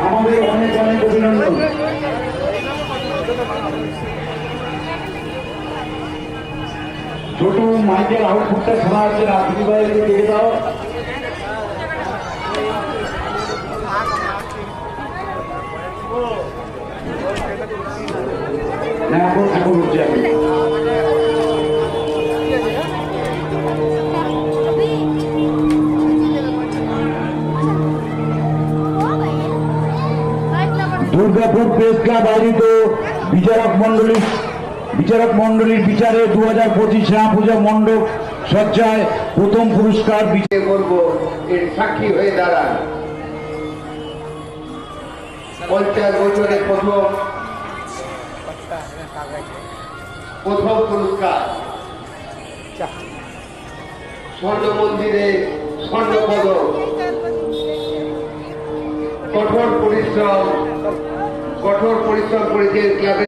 আমাদের অনেক অনেক অভিনন্দন। ছোট মাইকেল আউটপুটটা শোনা হচ্ছে না, তুমি বাইরে দেখে দাও। এখন এখন উঠছে আমি। দুর্গাপুর প্রেস ক্লাব আয়োজিত বিচারক মন্ডলীর বিচারে 2025 রামপূজা মণ্ডপ সজ্জায় প্রথম পুরস্কার বিচার করব এর সাক্ষী হয়ে দাঁড়ান। 50 বছরে প্রথম পুরস্কার, স্বর্ণ মন্দিরে স্বর্ণ পদক। কঠোর পরিশ্রম করেছে ক্লাবের